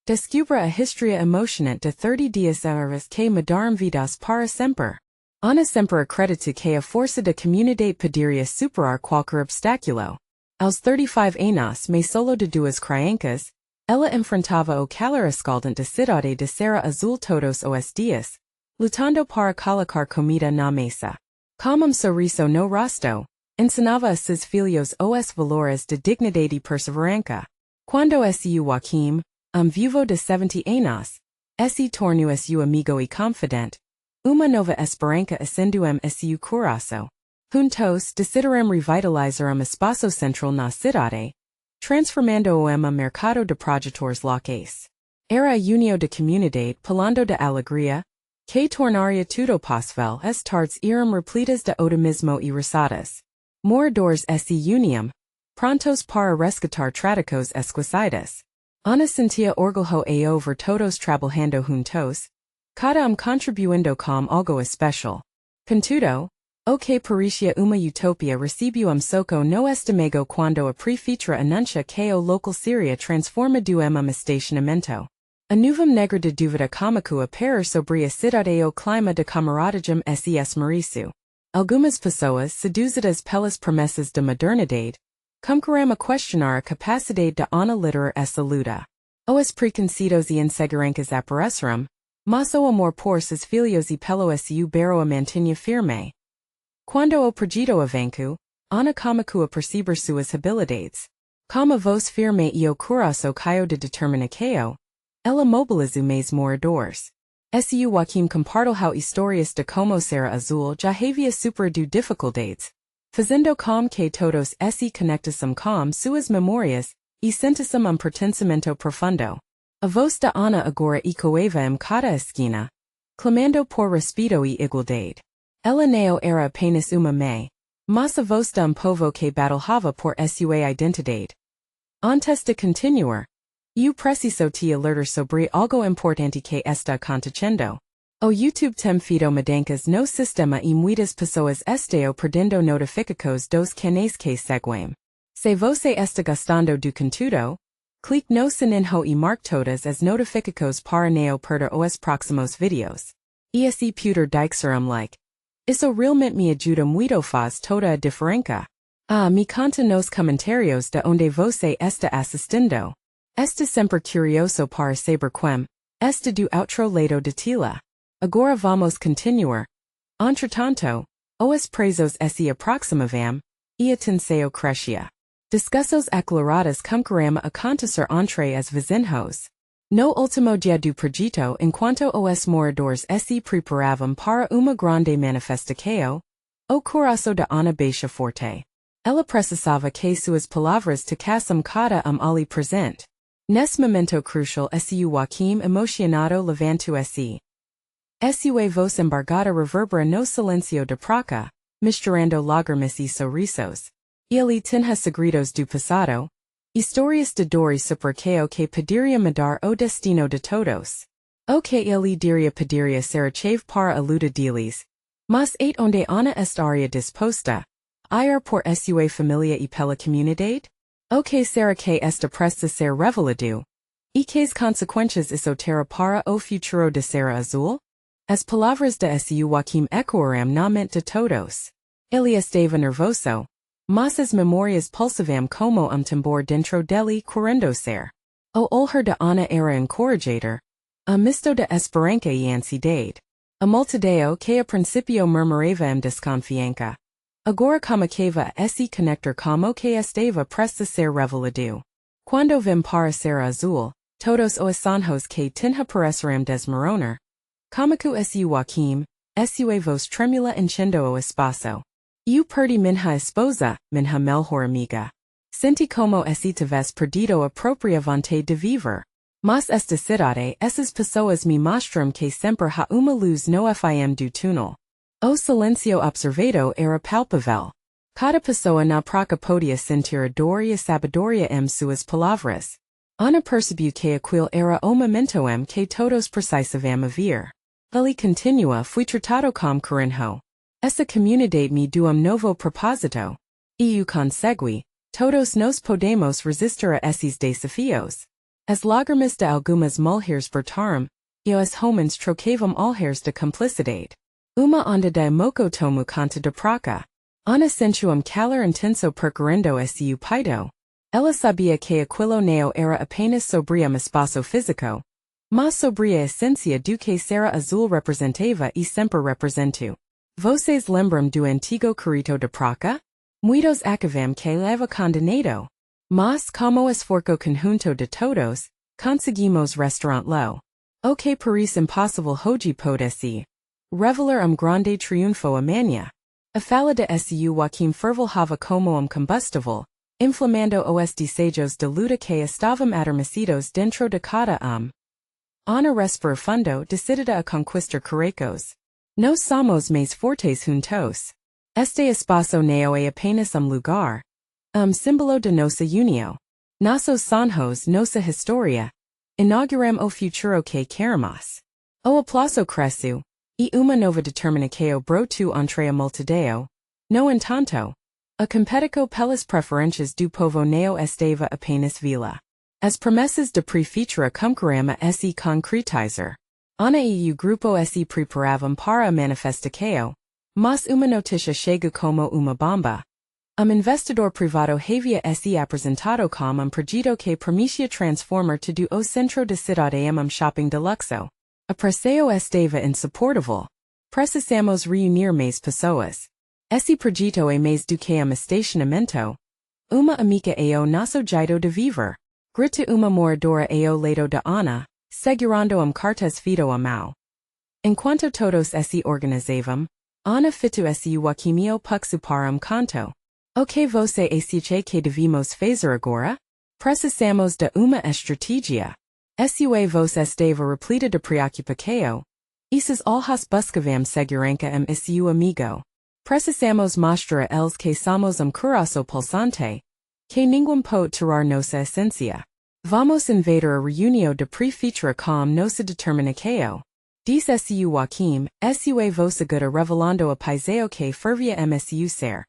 Descubra a historia emocionante de 30 dias erras que mudaram vidas para sempre. Ana sempre acredito que a força da comunidade poderia superar qualquer obstáculo. Aos 35 anos, mas solo de duas crianças, ela enfrentava o calor escaldante da cidade de Serra Azul todos os dias, lutando para colocar comida na mesa. Com sorriso no rosto, ensinava a seus filhos os valores de dignidade e perseverança. Quando Seu Joaquim, viúvo de 70 anos, se tornou seu amigo e confidente, uma nova esperança acendeu seu coração. Juntos decidiram revitalizar espaço central na cidade, transformando-o em mercado de projetores locais. Era a união de comunidade falando de alegria, que tornaria tudo possível. As tardes eram repletas de otimismo e risadas. Moradores se uniam, prontos para resgatar tradicos esquecidos. Ana sentia orgulho ao ver todos trabalhando juntos, cada contribuindo com algo especial. Contudo, o que parecia uma utopia recebeu soco no estômago quando a prefeitura anuncia que o local seria transformado em estacionamento. A nuvem negra de dúvida começou a parar sobre a cidade. O clima de camaradagem se esmeriçou. Algumas pessoas, seduzidas pelas promessas de modernidade, começaram a questionar a capacidade de Ana liderar essa luta. Os preconcebidos e inseguranças apareceram, mas o amor por seus filhos e pelo seu barro a mantinha firme. Quando o projeto avançou, Ana começou a perceber suas habilidades. Com a voz firme e o coração cheio de determinação, ela mobilizou mais moradores. Seu Joaquim compartilhou histórias de como Serra Azul já havia superado dificuldades, fazendo com que todos se conectassem com suas memórias e sentissem pertencimento profundo. A voz de Ana agora ecoava cada esquina, clamando por respeito e igualdade. Ela não era apenas uma mãe, mas a voz de povo que batalhava por sua identidade. Antes de continuar, eu preciso te alertar sobre algo importante que está acontecendo. O YouTube tem feito mudanças no sistema e muitas pessoas estão perdendo notificações dos canais que seguem. Se você está gostando do conteúdo, clique no sininho e marque todas as notificações para não perder os próximos vídeos. E se puder deixar like. Isso realmente me ajuda muito, faz toda a diferença. Me conta nos comentários de onde você está assistindo. Estou sempre curioso para saber como está do outro lado de tela. Agora vamos continuar. Entretanto, os presos se aproximavam, e a tensão crescia. Discussos acalorados começaram a acontecer entre os vizinhos. No último dia do projeto, enquanto os moradores se preparavam para uma grande manifestação, o coração de Ana batia forte. Ela precisava que suas palavras tocassem cada ali presente. Nesse momento crucial, Seu Joaquim emocionado levantou-se. Sua voz embargada reverbera no silêncio da praça, misturando lágrimas e sorrisos. Ele tinha segredos do passado, histórias de dor e superação que poderia mudar o destino de todos. O que ele diria poderia ser a chave para a luta deles, mas onde Ana estaria disposta a ir por sua família e pela comunidade? O que será que está prestes a ser revelado? E que consequências isso terá para o futuro de Serra Azul? As palavras de Seu Joaquim ecoaram na mente de todos. Ele estava nervoso, mas as memórias pulsavam como tambor dentro dele querendo ser. O olhar de Ana era encorajador, a misto de esperança e ansiedade. A multidão que a princípio murmurava desconfiança. Agora comunicava se conectar como que estava prestes a ser revelado. Quando vim para Serra Azul, todos os sonhos que tinha pareceram desmoronar. Comunicou Seu Joaquim, sua voz tremula enchendo o espaço. Eu perdi minha esposa, minha melhor amiga. Senti como se tivesse perdido a própria vontade de viver. Mas esta cidade, essas pessoas me mostram que sempre há uma luz no fim do túnel. O silêncio observado era palpável. Cada pessoa na praça podia sentir a dor e a sabedoria suas palavras. Ana percebeu que aquele era o momento que todos precisavam ver. Ele continua, fui tratado como carinho. Essa comunidade me deu novo propósito. E eu consegui, todos nos podemos resistir a esses desafios. As lagermis de algumas mulheres vertaram, os homens trocavam olhares de cumplicidade. Uma onda de moco tomo conta de praca. Ana sensuum calor intenso percorrendo seu peito. Ela sabia que aquilo não era apenas sobre um espaço físico, mas sobre a essência do que Serra Azul representava e sempre representou. Vocês lembram do antigo carrito de praca? Muitos acavam que leva condenado. Mas como esforço conjunto de todos, conseguimos restaurant lo. O que parece impossível hoje pode ser. Revelar grande triunfo amanhã. A fala de Seu Joaquim fervilhava como combustível, inflamando os desejos de luta que estavam adormecidos dentro de cada Ana respira fundo, decidida a conquistar caracos. Nos somos mais fortes juntos. Este espaço não é apenas lugar. Símbolo de nossa união. Nossos sonhos, nossa história. Inauguram o futuro que queremos. O aplauso cresceu, e uma nova determinação brotou entre a multidão. No entanto, a competição pelas preferências do povo não estava apenas vila. As promessas de prefeitura começaram a se concretizar. Ana e o grupo se preparavam para a manifestação, mas uma notícia chega como uma bomba. Investidor privado havia se apresentado como projeto que permitia transformar todo o centro da cidade em shopping de luxo. A preço estava insuportável. Precisamos reunir mais pessoas. Esse projeto é mais do que estacionamento. Uma amiga é o nosso jeito de viver. Grita uma moradora ao lado de Ana, segurando cartas fido a mão. Enquanto todos se organizavam, Ana fitu Seu Joaquim puxo para canto. O que você acha que devemos fazer agora? Precisamos de uma estratégia. Sua voz estava repleta de preocupação. Esses olhos buscavam segurança seu amigo. Precisamos mostrar a eles que somos coração pulsante, que ninguém pode tirar nossa essência. Vamos invadir a reunião de prefeitura com nossa determinação. Diz Seu Joaquim, sua voz aguda revelando a paisão que fervia seu ser.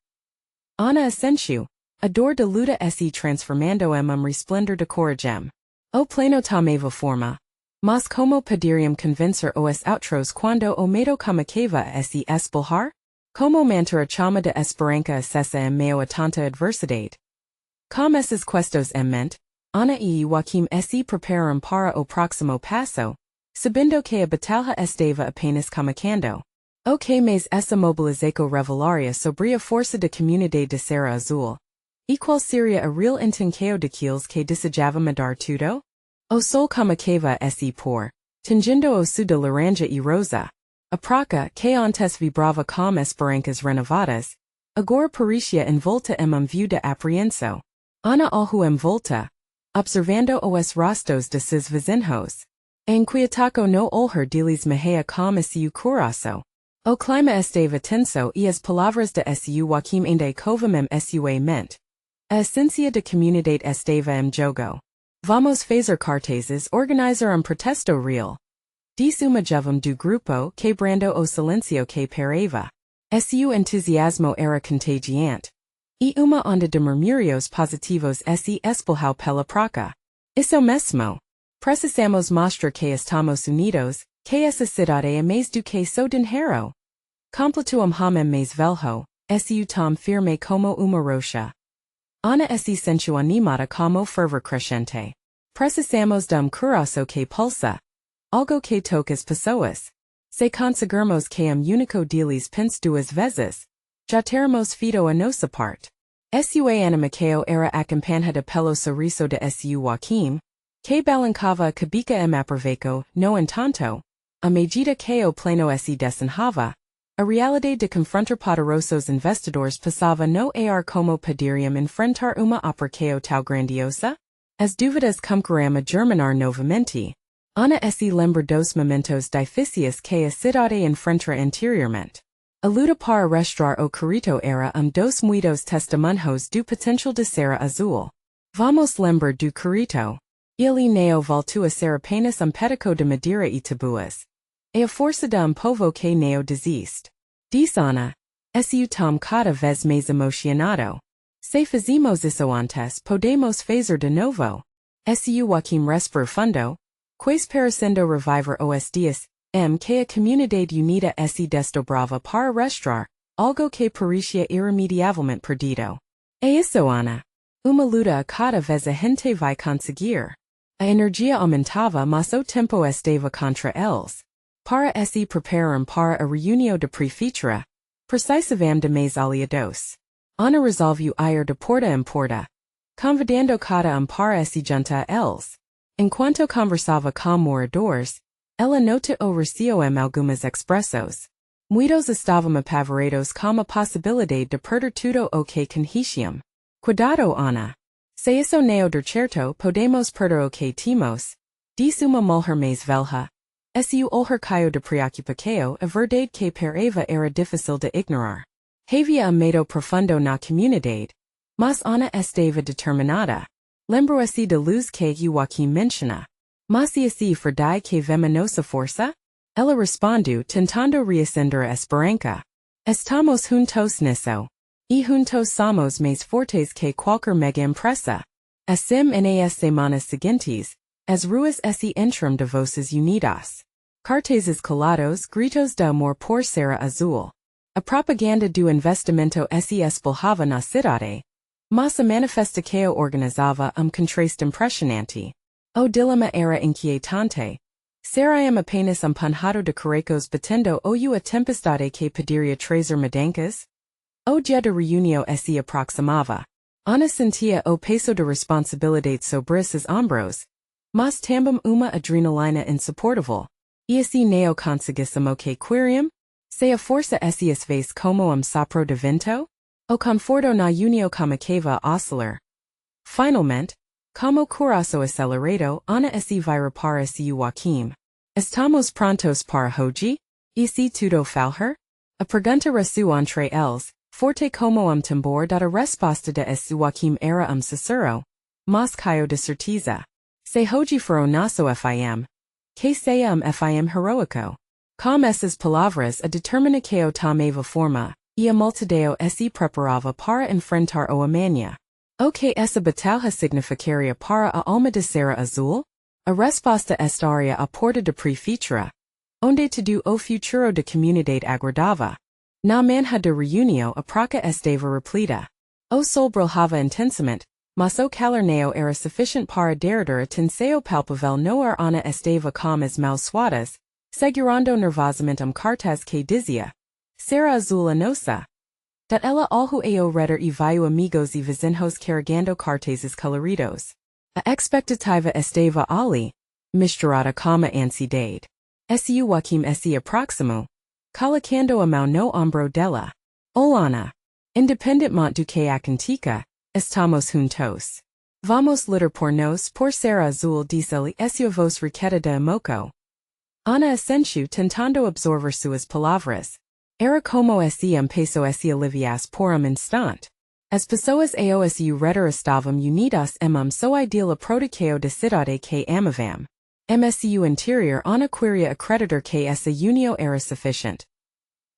Ana assentiu, a dor de luta se transformando resplendor de coragem. O plano tomava forma. Mas como poderiam convencer os outros quando o medo começava a se espalhar? Como manter a chama de esperança acesa em meio a tanta adversidade? Com esses questos em mente, Ana e Joaquim se prepararam para o próximo passo, sabendo que a batalha estava apenas começando. O que mais essa mobilização revelaria sobre a força da comunidade de Serra Azul? E qual seria a real intenção daqueles que desejavam mudar tudo? O sol começava se pôr, tingindo o sul de laranja e rosa. A praca, que antes vibrava com esperanças renovadas, agora parecia envolta em view de apreensão. Ana olhou em volta, observando os rostos de seus vizinhos. Inquietaco no olhar deles mexia com seu coração. O clima estava tenso e as palavras de Seu Joaquim ainda covam sua mente. A essência da comunidade estava em jogo. Vamos fazer cartazes, organizar protesto real. Disse uma jovem do grupo, quebrando o silêncio que pairava. Seu entusiasmo era contagiante. E uma onda de murmúrios positivos se espalhou pela praca. Isso mesmo. Precisamos mostrar que estamos unidos, que essa cidade é mais do que só dinheiro. Completou homem mais velho, seu tom firme como uma rocha. Ana se sentiu animada como fervor crescente. Precisamos de coração que pulsa. Algo que toca as pessoas. Se conseguirmos que único deles pense duas vezes, já teremos feito a nossa parte. Sua animação era acompanhada pelo sorriso de Seu Joaquim, que balancava a cabeça aproveito, no entanto, a medida que o plano se desenhava, a realidade de confrontar poderosos investidores passava no ar como poderiam enfrentar uma operação tão grandiosa? As dúvidas começaram a germinar novamente. Ana se lembra dos momentos difíceis que a cidade enfrentara anteriormente. A luta para restaurar o carrito era dos muitos testemunhos do potencial de Serra Azul. Vamos lembrar do carrito. Ele não voltou a ser apenas pedico de madeira e tabuas. É a força de povo que não desiste. Diz Ana. Seu tom cada vez mais emocionado. Se fazemos isso antes, podemos fazer de novo. Seu Joaquim respiro fundo, quais parecendo reviver os dias, que a comunidade unida se desdobrava para restaurar, algo que parecia irremediavelmente perdido. É isso, Ana. Uma luta a cada vez a gente vai conseguir. A energia aumentava, mas o tempo estava contra eles. Para se preparam para a reunião de prefeitura, precisavam de mais aliados. Ana resolveu ir de porta em porta, convidando cada para se juntar a eles. Enquanto conversava com moradores, ela notou o receio em algumas expressões. Muitos estavam apavorados com a possibilidade de perder tudo o que conheciam. Cuidado, Ana. Se isso não der certo, podemos perder o que temos. Disse uma mulher mais velha. Su olhar caiu de preocupação, a verdade que para Eva era difícil de ignorar. Havia medo profundo na comunidade. Mas Ana estava determinada. Lembrou-se de luz que Joaquim menciona. Mas e se verdade que vemos nossa força? Ela respondeu, tentando reacender a esperança. Estamos juntos nisso. E juntos somos mais fortes que qualquer mega empresa. Assim nas semanas seguintes, as ruas se encheram de voces unidas. Cartazes colados, gritos de amor por Serra Azul. A propaganda do investimento se espalhava na cidade. Mas a manifestação organizava contraste impressionante. O dilema era inquietante. Seríamos apenas punhado de caracos batendo a tempestade que poderia trazer mudanças? O dia de reunião se aproximava. Ana sentia o peso de responsabilidade sobre seus ombros. Mas também uma adrenalina insuportável. E se não conseguíssemos o que queríamos? Se a força se esvaz como sopro de vento? O conforto na união começava a oscilar. Finalmente, como coração acelerado, Ana se vira para Seu Joaquim. Estamos prontos para hoje? E se tudo falhar? A pergunta ressoou entre eles, forte como tambor da resposta de Seu Joaquim era sussurro. Mas caiu de certeza. Se hoje for o nosso FIM. Que seja FIM heroico. Com essas palavras a determinação tomava forma, e a multidão se preparava para enfrentar o amanhã. O que essa batalha significaria para a alma de Serra Azul? A resposta estaria à porta de prefeitura, onde todo o futuro da comunidade aguardava. Na manhã de reunião a praça estava repleta. O sol brilhava intensamente, mas o calor não era suficiente para derreter a tensão palpável no ar. Ana estava com as mãos suadas, segurando nervosamente cartaz que dizia: Serra Azul a nossa. Dat ela alhu ao redor e viu amigos e vizinhos carregando cartazes coloridos. A expectativa estava ali, misturada com a ansiedade. Seu Joaquim se aproximou, colocando a mão no ombro dela. Olana. Independentemente do que aconteça, estamos juntos. Vamos lutar por nós por Serra Azul, disse-lhe sua voz requeta de emoco. Ana assentiu tentando absorver suas palavras. Era como se peso se aliviasse por instante. As pessoas ao seu redor estavam unidas so ideal a proteção da cidade que amavam. Seu interior Ana queria acreditar que essa união era suficiente.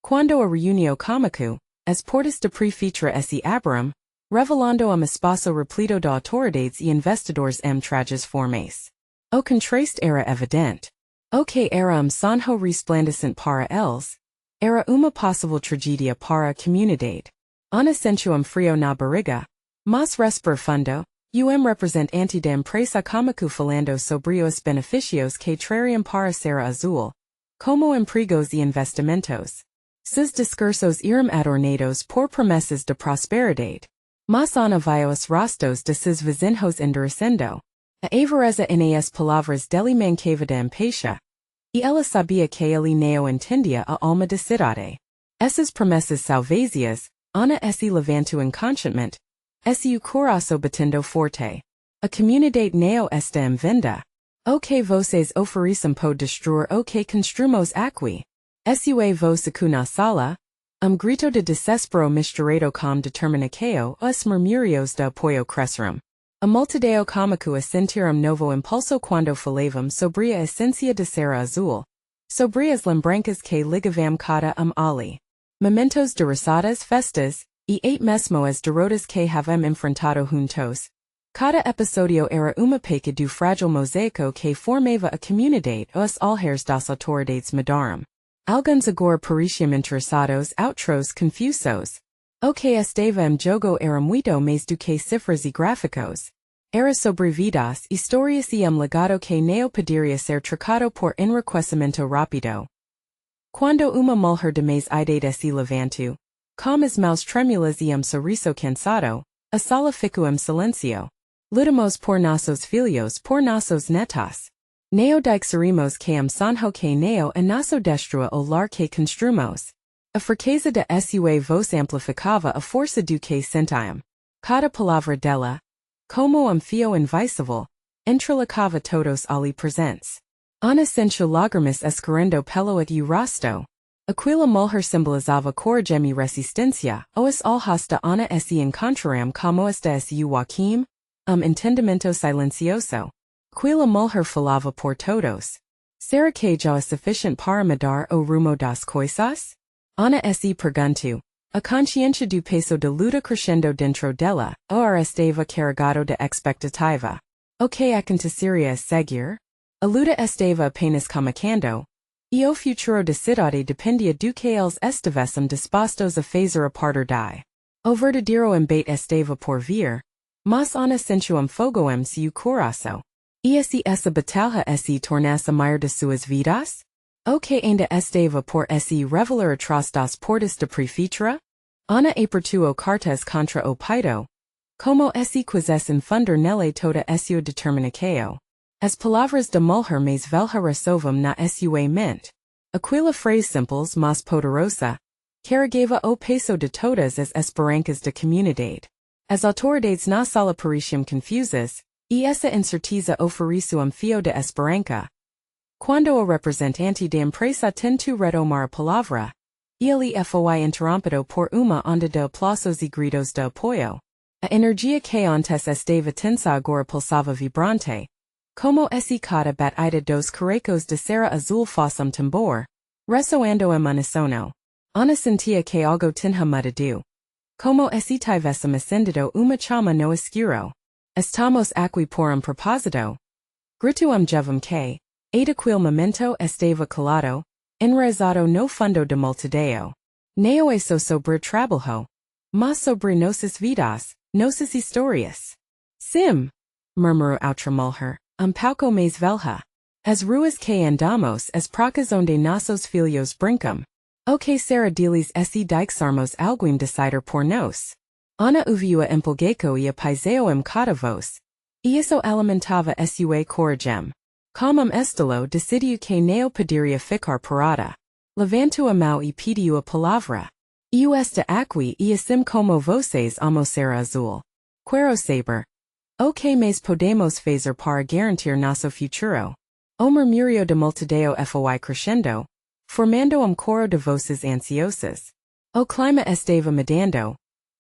Quando a reunião começou, as portas de prefeitura se abriram, revelando espaço repleto de autoridades e investidores trajes formes. O contraste era evidente. O que era sonho resplandecente para eles, era uma possível tragédia para a comunidade. Ana sentiu frio na barriga, mas respirou fundo, representante da empresa começou falando sobre os benefícios que trariam para Serra Azul, como empregos e investimentos. Seus discursos eram adornados por promessas de prosperidade. Mas Ana viu os rostos de seus vizinhos endurecendo. A avareza nas palavras dele mancava de empatia. E ela sabia que ele não entendia a alma da cidade. Essas promessas salvazias, Ana se levantou inconscientemente. Seu coração batendo forte. A comunidade não está em venda. O que vocês oferecem pode destruir o que construímos aqui. Sua voz secou na sala. Grito de desespero misturado com determinação, os murmúrios de apoio cresceram. A multidão começou a sentir novo impulso quando falavam sobre a essência de Serra Azul, sobre as lembranças que ligavam cada ali. Momentos de risadas, festas, e mesmo as derrotas que havam enfrentado juntos. Cada episodio era uma peca do fragile mosaico que formava a comunidade os alheres das autoridades modaram. Alguns agora pareciam interessados outros confusos. O que estava em jogo era muito mais do que cifras e gráficos. Era sobre vidas, histórias e legado que não poderia ser trocado por enriquecimento rápido. Quando uma mulher de mais idade se levantou, com as mãos trêmulas e sorriso cansado, a sala ficou em silêncio. Lutamos por nossos filhos, por nossos netos. Neo dixerimos que sanho que neo a nosso destrua o lar que construmos. A fraqueza da sua voz amplificava a força do que sentiam. Cada palavra dela, como fio invisível, entrelacava todos ali presentes. Ana sentiu lágrimas escorrendo pelo e rosto. Aquela mulher simbolizava coragem e resistência, os olhos da Ana se encontraram como os de Seu Joaquim, entendimento silencioso. Aquela mulher falava por todos. Será que já é suficiente para mudar o rumo das coisas? Ana se perguntou. A consciência do peso da luta crescendo dentro dela, ora estava carregado de expectativa. O que aconteceria a seguir? A luta estava apenas começando. E o futuro da cidade dependia do que eles estivessem dispostos a fazer a partir daí. O verdadeiro embate estava por vir. Mas Ana sentiu fogo em seu coração. E se essa batalha se tornasse a maior de suas vidas? O que ainda estava por se revelar atrás das portas da prefeitura? Ana apertou cartas contra o peito. Como se quisesse infundar nele toda sua determinação. As palavras da mulher mais velha resolvam na sua mente. Aquela frase simples mas poderosa. Carregava o peso de todas as esperanças da comunidade. As autoridades na sala pareciam confusas, e essa incerteza ofereceu fio de esperança. Quando o representante da empresa tentou retomar a palavra, ele foi interrompido por uma onda de aplausos e gritos de apoio. A energia que antes estava tensa agora pulsava vibrante. Como se cada batida dos carecos de Serra Azul fosse tambor, ressoando em unísono. Ana sentia que algo tinha mudado. Como se tivesse acendido uma chama no escuro. Estamos aqui por propósito. Gritou jovem que, a daquele momento estava calado, enraizado no fundo da multidão. Não é só sobre trabalho, mas sobre nossas vidas, nossas histórias. Sim, murmurou outra mulher, pouco mais velha. As ruas que andamos, as praças onde nossos filhos brincam. O que será deles se deixarmos alguém decidir por nós? Ana ouviu a empolgou e a paiseu cada voz. E isso alimentava sua coragem. Como estilo decidiu que não poderia ficar parada. Levantou a mão e pediu a palavra. Eu esta aqui e assim como vocês amo Serra Azul. Quero saber. O que mais podemos fazer para garantir nosso futuro? O murmúrio da multidão foi crescendo, formando coro de vozes ansiosas. O clima estava mudando.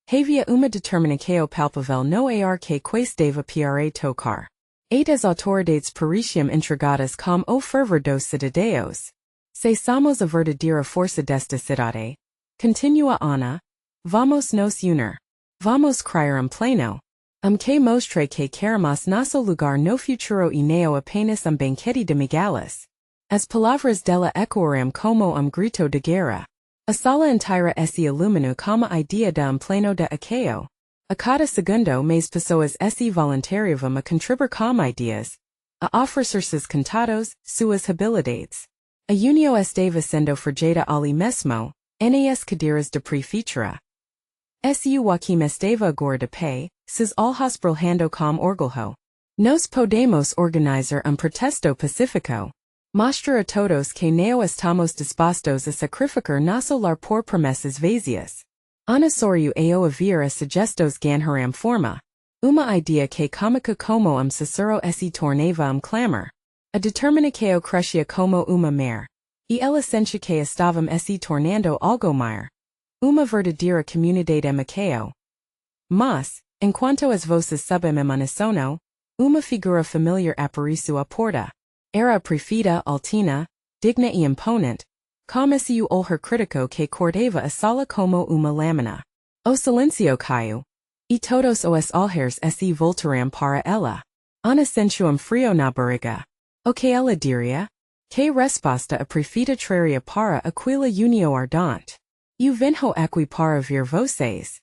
Havia uma determinação palpável no ar que estava para tocar. E as autoridades pareciam intrigadas com o fervor dos cidadãos. Se somos a verdadeira força desta cidade, continua Ana, vamos nos unir. Vamos criar pleno. Que mostre que queremos nosso lugar no futuro e não apenas banquete de migalhas. As palavras dela ecoaram como grito de guerra. A sala inteira se iluminou como a idea de pleno de apoio. A cada segundo mais pessoas se voluntariavam a contribuir com ideias, a oferecer-se contados, suas habilidades. A união estava sendo forjada ali mesmo, nas cadeiras de prefeitura. Seu Joaquim estava agora de pé, seus olhos brilhando com orgulho. Nós podemos organizar protesto pacífico. Mostrar a todos que não estamos dispostos a sacrificar nosso lar por promessas vazias. Ana sorriu ao ouvir as sugestões ganharam forma. Uma ideia que cômica como sussurro se tornava clamor. A determinação crescia como uma mer. E ela sentia que estavam se tornando algo maior. Uma verdadeira comunidade amicao. Mas, enquanto as vozes subiam em unísono, uma figura familiar apareceu à porta. Era a prefeita altina, digna e imponente, como se o olhar crítico que cortava a sala como uma lâmina. O silêncio caiu. E todos os alheres se voltaram para ela. Ana sensuam frio na barriga. O que ela diria? Que resposta a prefeita traria para aquela união ardente? Eu venho aqui para ver vocês.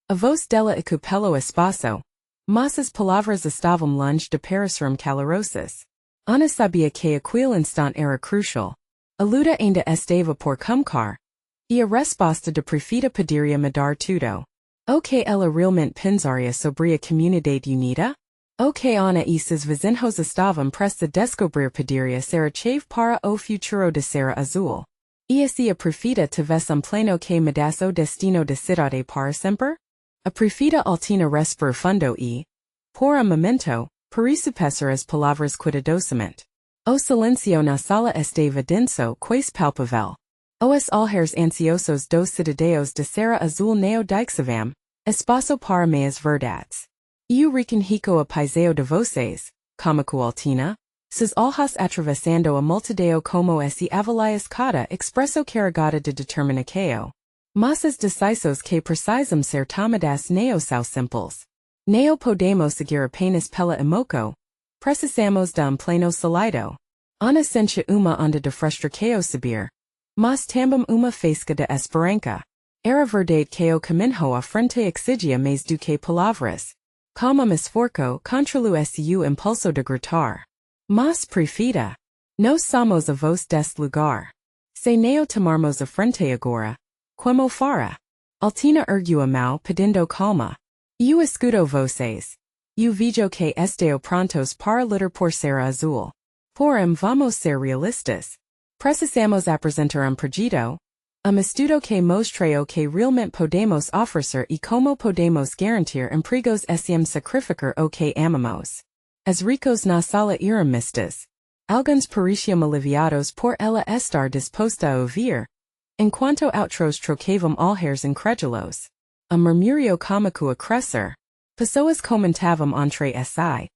A voz dela ocupou espaço. Mas as palavras estavam longe de parecerem calorosas. Ana sabia que aquele instante era crucial. A luta ainda estava por começar. E a resposta da prefeita poderia mudar tudo. O que ela realmente pensaria sobre a comunidade unida? O que Ana e seus vizinhos estavam prestes a descobrir poderia ser a chave para o futuro de Serra Azul. E se a prefeita tivesse plano que mudasse o destino da cidade para sempre? A prefeita altina respirou fundo e, por momento, pareceu pensar as palavras cuidadosamente. O silêncio na sala estava denso quase palpável. Os alheres ansiosos dos cidadãos de Serra Azul não deixavam espaço para meias verdades. Eu reconheço a paiseo de vocês, comico altina, seus olhos atravessando a multidão como se avalias cada expresso carregada de determinação. Mas as decisões que precisam ser tomadas não são simples. Não podemos seguir apenas pela emoção. Precisamos de plano salido. Ana sentia uma onda de frustração subir. Mas também uma faísca de esperança. Era verdade que o caminho à frente exigia mais do que palavras. Como me esforço contra o seu impulso de gritar. Mas prefeita, nós somos a voz deste lugar. Se não tomarmos a frente agora, como fará? Altina ergueu a mão pedindo calma. Eu escuto vocês. Eu vejo que estão prontos para lutar por Serra Azul. Porém vamos ser realistas. Precisamos apresentar projeto. Estudo que mostre o que realmente podemos oferecer e como podemos garantir empregos sem sacrificar o que amamos. As ricos na sala eram mistas. Alguns pareciam aliviados por ela estar disposta a ouvir. Enquanto outros trocavam olhares incrédulos. Murmúrio cômico a crescer. Pessoas comentavam entre si.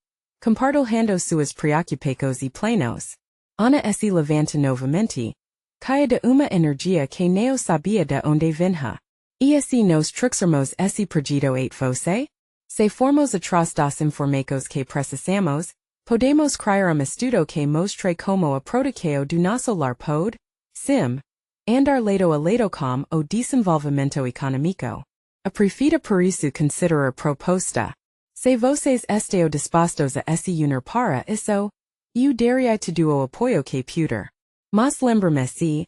Compartilhando suas preocupações e planos. Ana se levanta novamente. Caia de uma energia que não sabia de onde vinha. E se nos trouxermos esse projeto et você? Se formos atrás das informações que precisamos, podemos criar estudo que mostre como a produção do nosso lar pode, sim, andar lado a lado com o desenvolvimento econômico. A prefeita por isso considera a proposta. Se vocês estão dispostos a se unir para isso, eu daria todo o apoio que puder. Mas lembre-me se,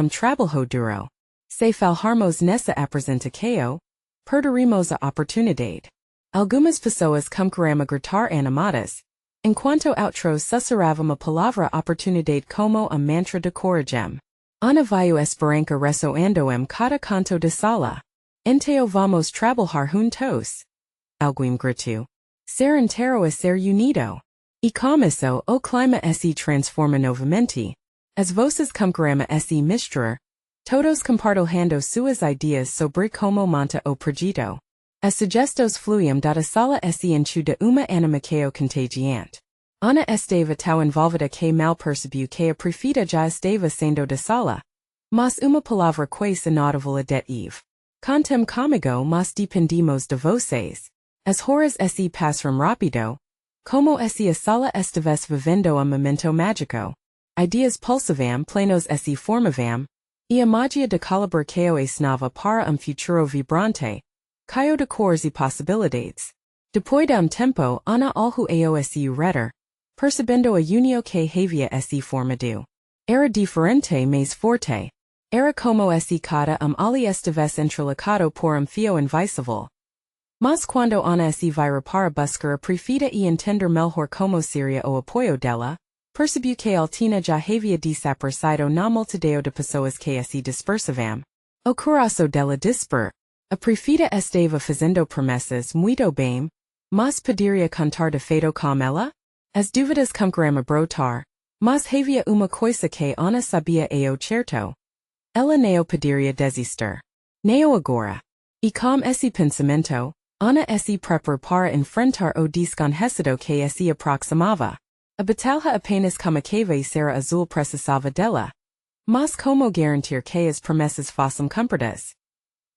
trabalho duro. Se falharmos nessa apresentação, perderemos a oportunidade. Algumas pessoas começaram a gritar animadas, enquanto outros sussurravam a palavra oportunidade como a mantra de coragem. Ana viu esperança ressoando cada canto da sala. Então vamos trabalhar juntos. Alguém gritou. Ser inteiro a ser unido. E como isso o clima se transforma novamente. As voces começaram a se misturar. Todos compartilhando suas ideias sobre como monta o projeto. As sugestões fluíam da sala se encheu de uma animação contagiante. Ana estava tão envolvida que mal percebeu que a prefeita já estava saindo da sala. Mas uma palavra quase inaudible a detive. Contem comigo mas dependemos de vocês. As horas se passaram rápido. Como se a sala estivesse vivendo momento mágico. Ideias pulsavam planos se formavam. E a magia de colaborar que ensinava para futuro vibrante. Caiu de cores e possibilidades. Depois de tempo, Ana olhou se redor. Percebendo a união que havia se formado. Era diferente mas forte. Era como se cada ali estivesse entrelacado por fio invisível. Mas quando Ana se vira para buscar a prefeita e entender melhor como seria o apoio dela, percebeu que Altina já havia desaparecido na multidão de pessoas que se dispersavam. O coração dela disper. A prefeita estava fazendo promessas muito bem, mas poderia contar de fato com ela? As dúvidas começaram a brotar, mas havia uma coisa que Ana sabia ao certo. Ela não poderia desistir. Não agora. E com esse pensamento, Ana se preparou para enfrentar o desconhecido que se aproximava. A batalha apenas começava e Serra Azul precisava dela. Mas como garantir que as promessas fossem cumpridas?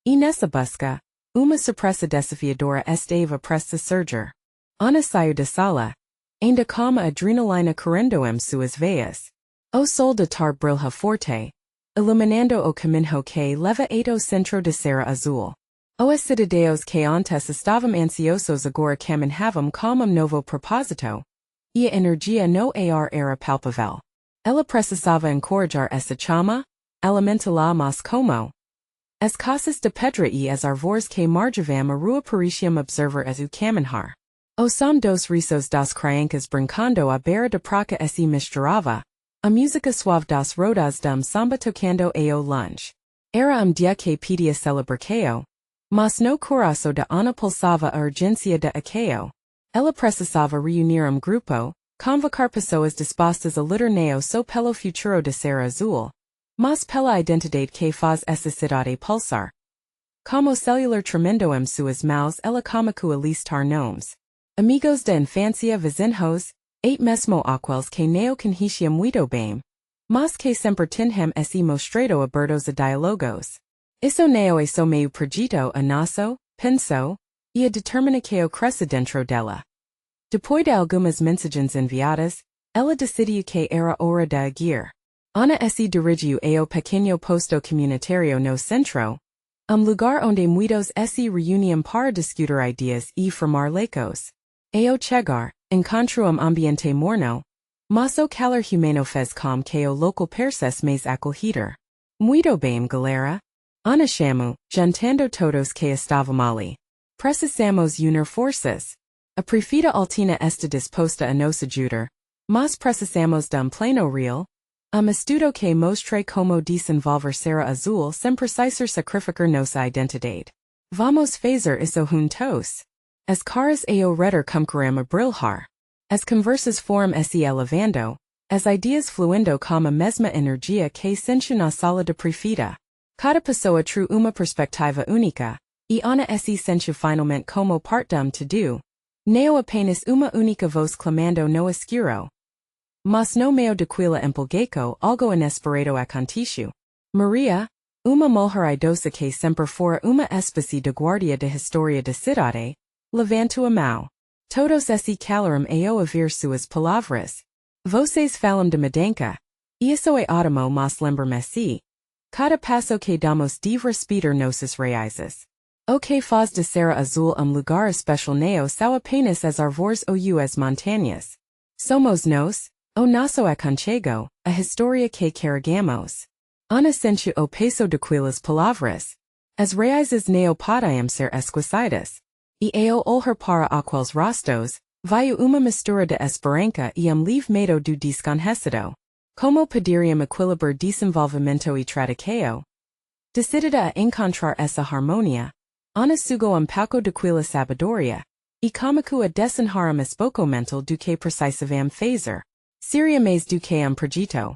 E nessa busca, uma surpresa desafiadora estava presta surgir. Ana saiu da sala, ainda com a adrenalina correndo suas veias. O sol de tarde brilha forte, iluminando o caminho que leva ao centro de Serra Azul. Os cidadãos que antes estavam ansiosos agora caminhavam com novo propósito, e a energia no ar era palpável. Ela precisava encorajar essa chama, alimentá-la mas como? As casas de pedra e as árvores que margevam a rua pareciam observar o caminhar. O som dos risos das crianças brincando à beira da praça se misturava, a música suave das rodas samba tocando ao longe. Era dia que pedia celebração, mas no coração da Ana pulsava a urgência de aqueo. Ela precisava reunir grupo, convocar pessoas dispostas a lutar seu pelo futuro de Serra Azul, mas pela identidade que faz essa cidade pulsar. Como celular tremendo suas mãos ela começou a listar nomes. Amigos de infância vizinhos, mesmo aqueles que não conheciam muito bem, mas que sempre tinham se mostrado abertos a diálogos. Isso não é só meio projeto a nosso, pensou, e a determinação cresce dentro dela. Depois de algumas mensagens enviadas, ela decidiu que era hora de agir. Ana se dirigiu ao pequeno posto comunitário no centro, lugar onde muitos se reúnem para discutir ideias e formar laicos. Ao chegar, encontrou ambiente morno, mas o calor humano fez com que o local parecesse mais acolhedor. Muito bem, galera. Ana chamou, juntando todos que estavam ali. Precisamos unir forças. A prefeita Altina está disposta a nos ajudar, mas precisamos plano real. Estudo que mostre como desenvolver Serra Azul sem precisar sacrificar nossa identidade. Vamos fazer isso juntos. As caras ao redor começaram a brilhar. As conversas foram se elevando, as ideias fluindo com a mesma energia que sentiu na sala da prefeita. Cada pessoa true uma perspectiva única, e Ana se sentiu finalmente como parte todo. Não apenas uma única voz clamando no escuro. Mas no meio daquela empolgação algo inesperado aconteceu. Maria, uma mulher idosa que sempre fora uma espécie de guardia da história da cidade, levantou a mão. Todos se calaram ao ouvir suas palavras. Vocês falam de mudança. Isso é ótimo mas lembra-me. Cada passo que damos deve respeitar nossas raízes. O que faz de Serra Azul lugar especial não são apenas as árvores ou as montanhas. Somos nós, o nosso aconchego, a história que carregamos. Ana sentiu o peso daquelas palavras. As raízes não podem ser esquecidas. E ao olhar para aqueles rostos, veio uma mistura de esperança e leve medo do desconhecido. Como poderiam equilibrar desenvolvimento e tradição? Decidida a encontrar essa harmonia, Ana sugou pouco daquela sabedoria, e começou a desenhar pouco mental do que precisavam fazer. Seria mais do que projeto.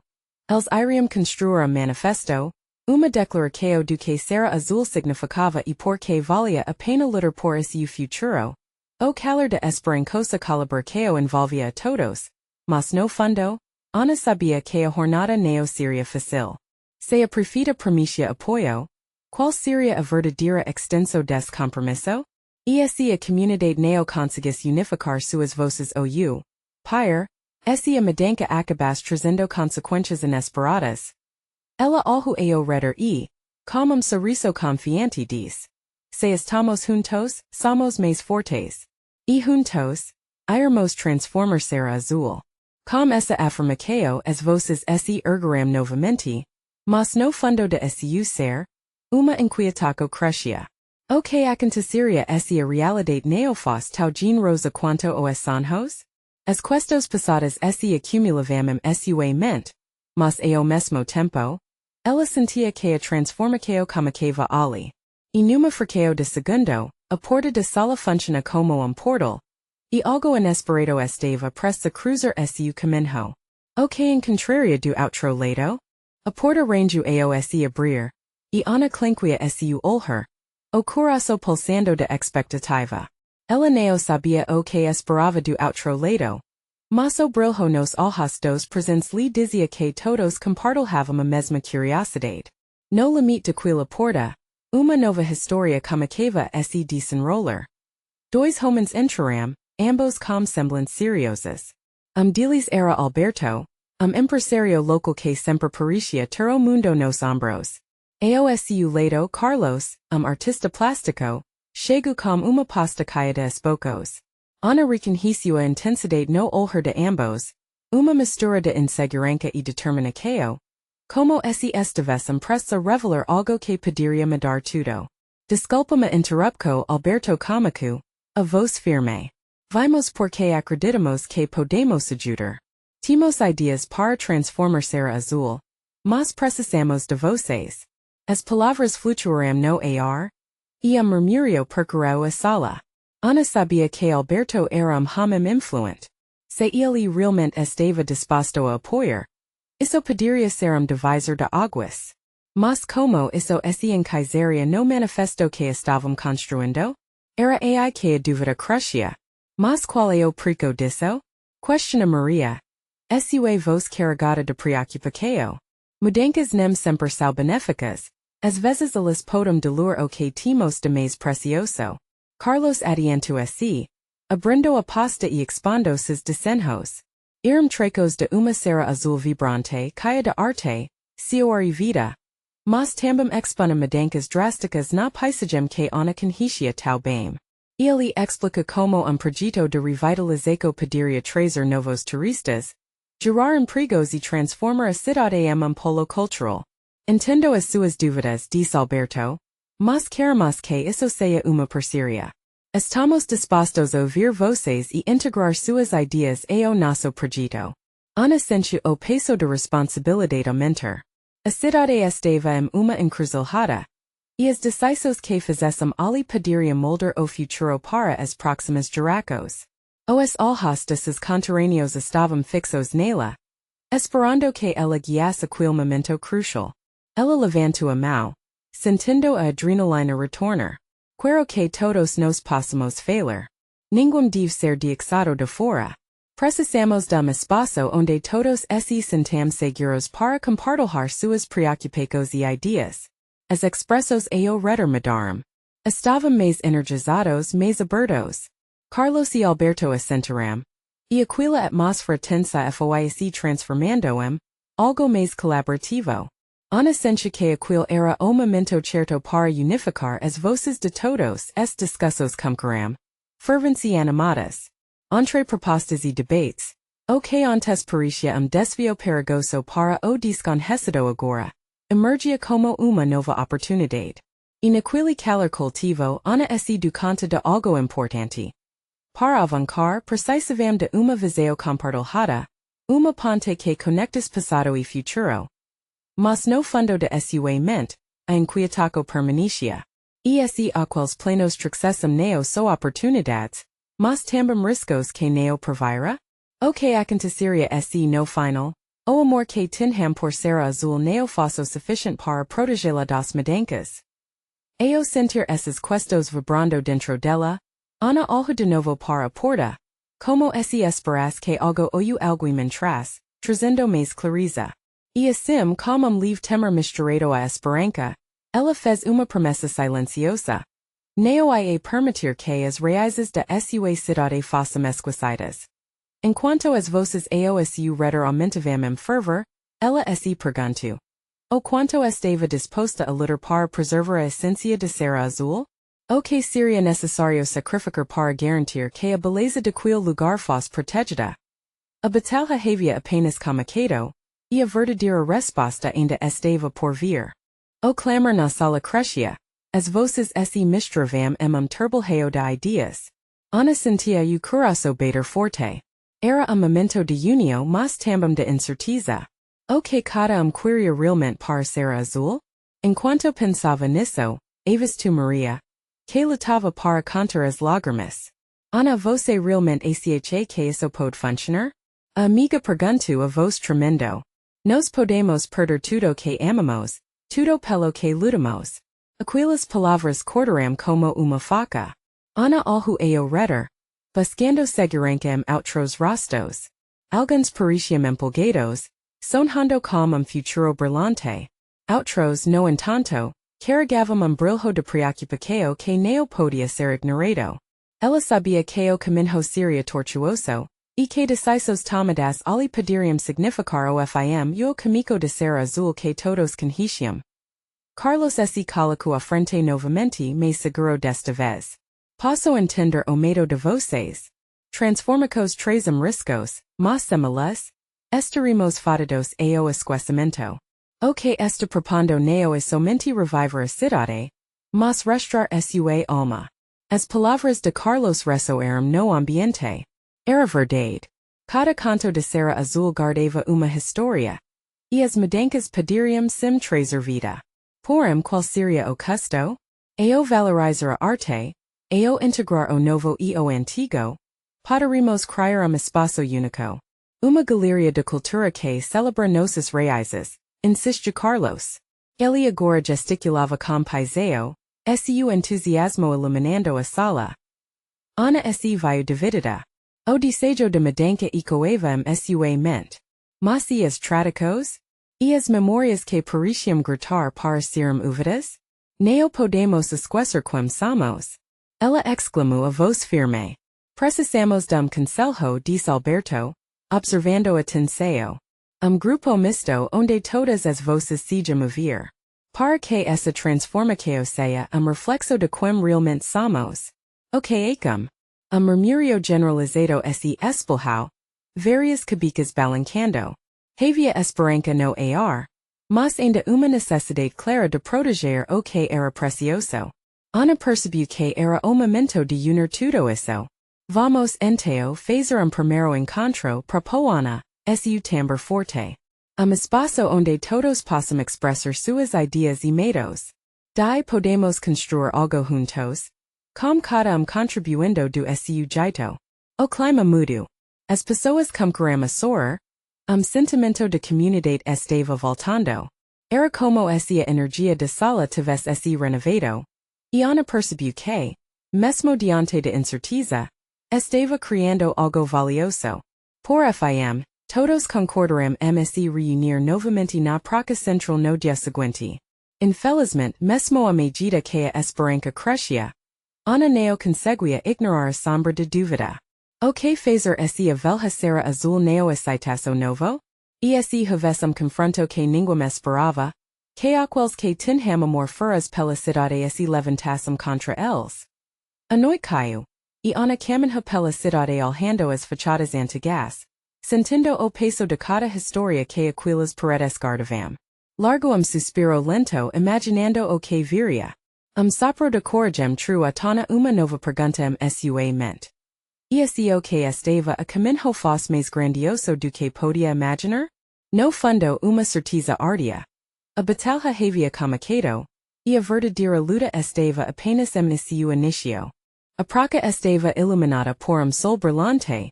Eles iriam construir manifesto, uma declaração do que Serra Azul significava e por que valia a pena lutar por esse futuro. O calor de esperança colaboração envolvia a todos, mas no fundo, Ana sabia que a jornada não seria fácil. Se a prefeita prometia apoio, qual seria a verdadeira extensão desse compromisso? E se a comunidade não conseguisse unificar suas vozes ou pyre, se a mudança acabasse trazendo consequências inesperadas. Ela olhou ao redor e, com sorriso confiante disse: Se estamos juntos, somos mais fortes. E juntos, iremos transformar Serra Azul. Com essa afirmação as vozes se ergueram novamente, mas no fundo de seu ser, uma inquietação crescia. O que aconteceria se a realidade não fosse tão generosa quanto os sonhos? As questões passadas se acumulavam sua mente, mas ao mesmo tempo, ela sentia que a transformação começava ali. E numa fração de segundo, a porta da sala funciona como portal, e algo inesperado estava prestes a cruzar seu caminho. O que encontraria do outro lado? A porta rangeu ao se abrir, e Ana clinquia seu olhar, o coração pulsando de expectativa. Ela não sabia o que esperava do outro lado, mas o brilho nos olhos dos presentes lhe dizia que todos compartilhavam a mesma curiosidade. No limite daquela porta, Uma nova historia comunicava se desenrolar. Dois homens entraram, ambos com semblante seriosos. Deles era Alberto, empresario local que sempre parecia ter o mundo nos ombros. Aosu lado Carlos, artista plástico, chego com uma pasta caia de espocos. Ana reconheceu a intensidade no olhar de ambos, uma mistura de insegurança e determinação. Como se estivessem prestes a revelar algo que poderia mudar tudo. Desculpa-me interrupco Alberto Camacu, a voz firme. Vimos porque acreditamos que podemos ajudar. Temos ideas para transformar Serra Azul. Mas precisamos de vocês. As palavras flutuaram no ar. E murmurio percorreu a sala. Ana sabia que Alberto era homem influente. Se ele realmente estava disposto a apoiar. Isso poderia ser divisor de águas. Mas como isso se encaixaria no manifesto que estavam construindo? Era aí que a dúvida crescia. Mas qual é o perigo disso? Questiona Maria. Sua voz carregada de preocupação. Mudanças nem sempre são benéficas. Às vezes elas podem diluir o que temos de mais precioso. Carlos adiantou se. Abrindo a pasta e expondo seus desenhos. Irem trecos de uma Serra Azul vibrante caia de arte, seu e vida. Mas também expõe mudanças drásticas na paisagem que Ana conhecia tão bem. Ele explica como projeto de revitalização poderia trazer novos turistas, gerar empregos e transformar a cidade em polo cultural. Entendo as suas dúvidas, disse Alberto. Mas queremos que isso seja uma parceria. Estamos dispostos a ouvir vocês e integrar suas ideias ao nosso projeto. Ana sentiu o peso de responsabilidade aumentar. A cidade estava em uma encruzilhada. E as decisões que fizessem ali poderiam moldar o futuro para as próximas gerações. Os olhos de seus conterrâneos estavam fixos nela, esperando que ela guiasse aquele momento crucial. Ela levantou a mão, sentindo a adrenalina retornar. Quero que todos nos possamos falar. Ninguém deve ser deixado de fora. Precisamos de espaço onde todos se sintam seguros para compartilhar suas preocupações e ideias. As expressos ao redor mudaram. Estavam mais energizados, mais abertos. Carlos e Alberto assentaram. E aquela atmosfera tensa foi se transformando em algo mais colaborativo. Ana sentiu que aquele era o momento certo para unificar as voces de todos os discussos começaram. Ferventes e animadas. Entre propostas e debates. O que antes parecia desvio perigoso para o desconhecido agora. Emergia como uma nova oportunidade. E naquele calor cultivo, Ana se deu conta de algo importante. Para avançar, precisávamos de uma visão compartilhada, uma ponte que conecta passado e futuro. Mas no fundo de sua mente, a inquietaco permanecia. E se aqueles planos trouxessem neo so oportunidades, mas também riscos que neo previra? O que aconteceria se no final? O amor que tinham por Serra Azul neo fosse suficiente para protegê-la das mudanças. Ao sentir esses questos vibrando dentro dela, Ana olhou de novo para a porta, como se esperasse que algo ou alguém entrasse, trazendo mais clareza. E assim como livre temor misturado a esperança, ela fez uma promessa silenciosa. Não ia permitir que as raízes de sua cidade fossem esquecidas. Enquanto as voces ao seu redor aumentavam em fervor, ela se perguntou: o quanto estava disposta a lutar para preservar a essência de Serra Azul? O que seria necessário sacrificar para garantir que a beleza de aquele lugar fosse protegida? A batalha havia apenas começado, e a verdadeira resposta ainda estava por vir. O clamor na sala crescia, as voces se misturavam em turbilhão de ideias. Ana sentia o coração bater forte. Era momento de união mas também de incerteza. O que cada queria realmente para Serra Azul? Enquanto pensava nisso, avistou Maria, que lutava para conter as lágrimas. Ana, você realmente acha que isso pode funcionar? A amiga perguntou a voz tremendo. Nós podemos perder tudo que amamos, tudo pelo que lutamos. Aquelas palavras cortaram como uma faca. Ana olhou ao redor, buscando segurança em outros rostos. Alguns pareciam empolgados, sonhando com futuro brilhante. Outros, no entanto, Carregavam brilho de preocupação que não podia ser ignorado. Ela sabia que o caminho seria tortuoso, e que decisões tomadas ali poderiam significar o fim e o caminho de Serra Azul que todos conheciam. Carlos se colocou à frente novamente, mas seguro desta vez. Posso entender o medo de vocês. Transformacos trazem riscos, mas semelhas. Estaremos fadados a o esquecimento. O que está propondo não é somente reviver a cidade, mas restaurar sua alma. As palavras de Carlos ressoaram no ambiente. Era verdade. Cada canto de Serra Azul guardava uma história. E as mudanças poderiam sim trazer vida. Porém, qual seria o custo? A o valorizar a arte, a o integrar o novo e o antigo, poderíamos criar espaço único. Uma galeria de cultura que celebra nossas raízes, insiste Carlos. Ele agora gesticulava com paiseo, seu entusiasmo iluminando a sala. Ana veio dividida. O desejo de mudança ecoava sua mente. Mas e as tradicos? E as memórias que pareciam gritar para serem ouvidas? Não podemos esquecer quem somos. Ela exclamou a voz firme. Precisamos conselho, disse Alberto, observando atenção. Grupo misto onde todas as vozes se mover. Para que essa transformação seja reflexo de quem realmente somos. O que é como? Murmúrio generalizado se espelhou. Várias cabicas balancando. Havia esperança no ar. Mas ainda uma necessidade clara de proteger o que era precioso. Ana percebeu que era o momento de unir tudo isso. Vamos então fazer primeiro encontro, propôs Ana, seu timbre forte. Espaço onde todos possam expressar suas ideias e medos. Daí podemos construir algo juntos. Com cada contribuindo do seu jeito. O clima mudou. As pessoas começaram a soar. Sentimento de comunidade estava voltando. Era como se a energia da sala tivesse se renovado. E Ana percebeu que, mesmo diante da incerteza, estava criando algo valioso. Por fim, todos concordaram se reunir novamente na praça central no dia seguinte. Infelizmente, mesmo à medida que a esperança crescia, Ana não conseguia ignorar a sombra de dúvida. O que fazer se a velha Serra Azul não aceitasse o novo? E se houvesse confronto que ninguém esperava? Que aqueles que tinham amor feras pela cidade se levantassem contra eles? A noite caiu, e Ana caminhou pela cidade olhando as fachadas antigas, sentindo o peso de cada história que aquelas paredes guardavam. Largou suspiro lento imaginando o que viria. Sopro de coragem true a tona uma nova pergunta sua mente. E se o que estava a caminho fosse mais grandioso do que podia imaginar? No fundo uma certeza ardia. A batalha havia começado, e a verdadeira luta estava apenas em seu início. A praça estava iluminada por sol brilhante,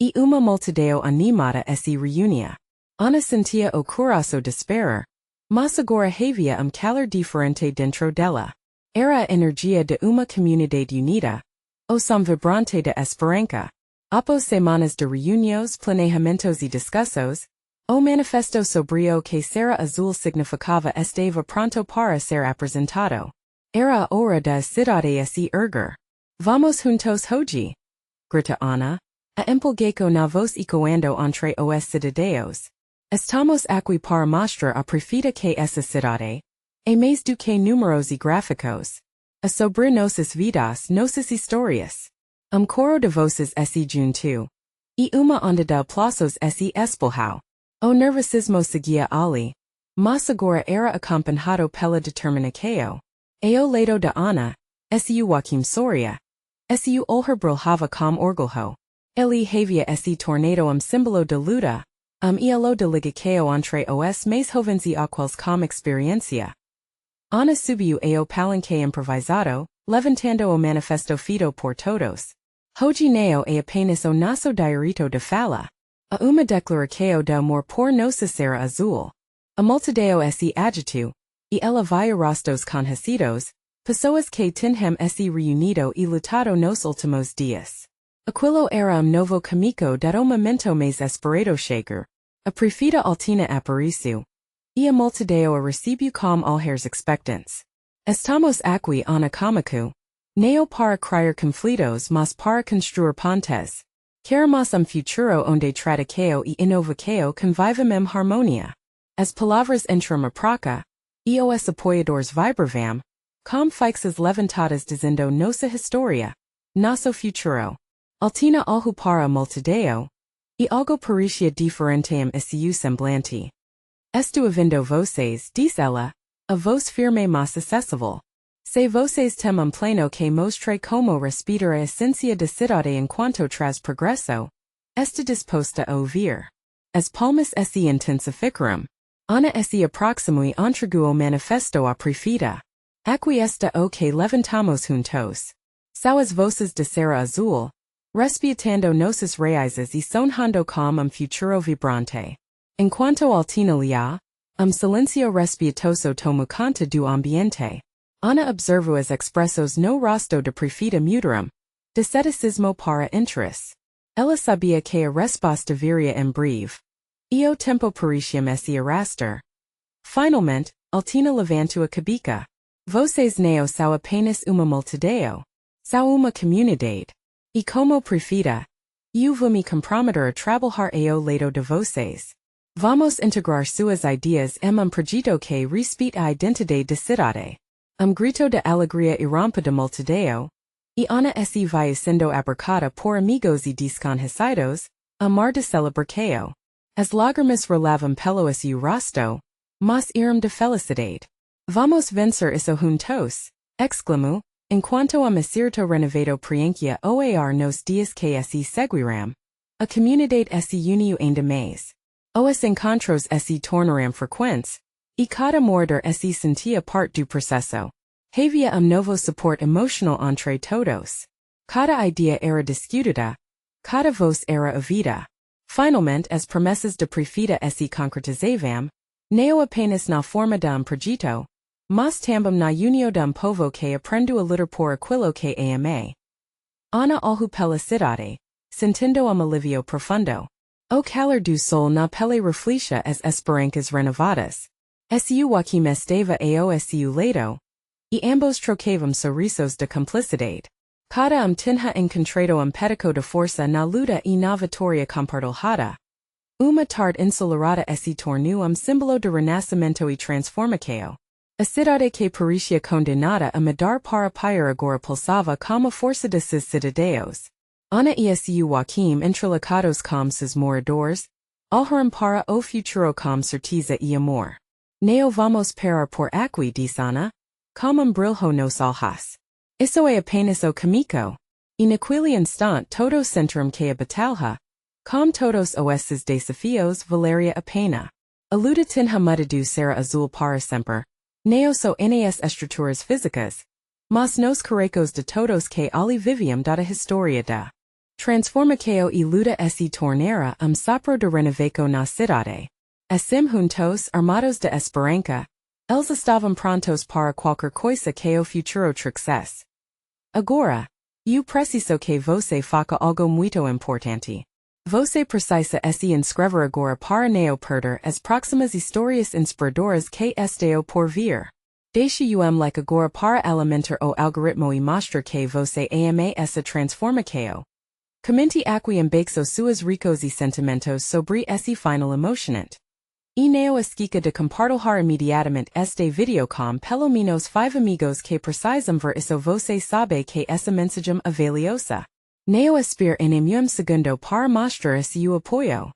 e uma multidão animada se reunia. Ana sentia o coração disparar, mas agora havia calor diferente dentro dela. Era a energia de uma comunidade unida. O som vibrante de esperança. Após semanas de reuniões, planejamentos e discussos, o manifesto sobre o que Serra Azul significava estava pronto para ser apresentado. Era a hora da cidade se erguer. Vamos juntos hoje! Grita Ana, a empolgou na voz ecoando entre os cidadãos. Estamos aqui para mostrar a perfeita que essa cidade, é mais do que números e gráficos. A sobre nossas vidas, nossas histórias. Coro de vozes se juntou. E uma onda de aplausos se espelhou. O nervosismo seguia ali. Mas agora era acompanhado pela determinação. E o lado de Ana, Seu Joaquim sorria. Seu olhar brilhava com orgulho. Ele havia se tornado símbolo de luta. Elo de ligação entre os mais jovens e aqueles com experiência. Ana subiu ao palanque improvisado, levantando o manifesto feito por todos. Hoje não é apenas o nosso direito de fala. A uma declaração de amor por nossa Serra Azul. A multidão se agitou, e ela via rostos conhecidos, pessoas que tinham se reunido e lutado nos últimos dias. Aquilo era novo caminho dat o momento mais esperado chegar. A prefeita Altina apareceu. E a multidão a recebeu com olhares expectantes. Estamos aqui ana comico. Neo para criar conflitos mas para construir pontes. Queremos futuro onde traduqueo e inovaqueo convivem harmonia. As palavras entram a praca, e os apoiadores vibravam, com fixas levantadas dizendo nossa história, nosso futuro. Altina algo para multidão, e algo parecia diferenteam e seu semblante. Esto ouvindo vocês, diz ela, a voz firme mas acessível. Se vocês têm plano que mostre como respirar a essência da cidade enquanto traz progresso, está disposta a ouvir. As palmas se intensificaram. Ana se aproximou e entregou o manifesto à prefeita. Aqui está o que levantamos juntos. São as vozes de Serra Azul, respeitando nossas raízes e sonhando com futuro vibrante. Enquanto Altina lia, silêncio respeitoso tomou conta do ambiente. Ana observou as expressos no rosto da prefeita mudaram, de ceticismo para interesse. Ela sabia que a resposta viria em breve. E o tempo parecia se arrastar. Finalmente, Altina levantou a cabeça. Vocês não são apenas uma multidão. São uma comunidade. E como prefeita, eu vou me comprometer a trabalhar ao lado de vocês. Vamos integrar suas ideias em projeto que respeite a identidade da cidade. Grito de alegria irrompe da multidão, e Ana se vai sendo abracada por amigos e desconhecidos, mar de celebração. As lágrimas rolavam pelo seu rosto, mas eram de felicidade. Vamos vencer isso juntos, exclamou, enquanto a acerto renovado preenchia oar nos dias que se seguirão. A comunidade se uniu ainda mais. Os encontros se tornaram frequentes, e cada morador se sentia parte do processo. Havia novo suporte emocional entre todos. Cada ideia era discutida, cada voz era ouvida. Finalmente, as promessas da prefeita se concretizavam, não apenas na forma de projeto, mas também na união de povo que aprendeu a lutar por aquilo que ama. Ana olhou pela cidade, sentindo alívio profundo. O calor do sol na pele refletia as esperanças renovadas. Seu Joaquim estava ao seu lado, e ambos trocavam sorrisos de cumplicidade. Cada tinha encontrado pedico de força na luta e na vitória compartilhada. Uma tarde ensolarada se tornou símbolo de renascimento e transformação. A cidade que parecia condenada a mudar para pior agora pulsava como força de seus cidadãos. Ana e seu Joaquim entrelaçados com seus moradores, olharam para o futuro com certeza e amor. Não vamos parar por aqui, disse Ana, como brilho nos olhos. Isso é apenas o caminho. E naquele instante todos sentiram que a batalha, com todos os desafios, valeria a pena. A luta tinha mudado Serra Azul para sempre. Não só nas estruturas físicas, mas nos caracos de todos que ali viviam da história da transformação e luta se tornara sopro de renovação na cidade. Assim juntos, armados de esperança, eles estavam prontos para qualquer coisa que o futuro trouxesse. Agora, eu preciso que você faça algo muito importante. Você precisa se inscrever agora para não perder as próximas histórias inspiradoras que estão por vir. Deixe like agora para alimentar o algoritmo e mostrar que você ama essa transformação. Comente aqui embaixo suas ricos e sentimentos sobre esse final emocionante. E não esqueça de compartilhar imediatamente este vídeo com pelo menos 5 amigos que precisam ver isso. Você sabe que essa mensagem é valiosa. Não espere em segundo para mostrar seu apoio.